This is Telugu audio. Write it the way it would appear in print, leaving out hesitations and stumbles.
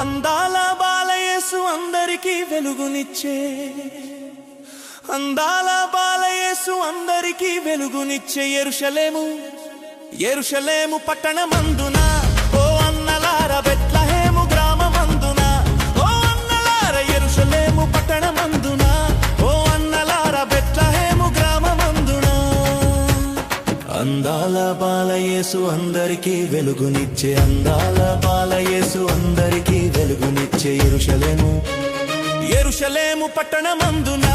అందాల బాలయేసు అందరికీ వెలుగునిచ్చే, అందాల బాలయేసు అందరికీ వెలుగునిచ్చే యెరూషలేము, యెరూషలేము పట్టణమందున ఓ అన్నలార బెత్లెహేము గ్రామమందున, ఓ అన్నలార యెరూషలేము పట్టణమందున, ఓ అన్నలార బెత్లెహేము గ్రామమందున. అందాల బాలయేసు అందరికీ వెలుగునిచ్చే, అందాల బాలయేసు అందరికీ వెలుగునిచ్చే యెరూషలేము, యెరూషలేము పట్టణమందున.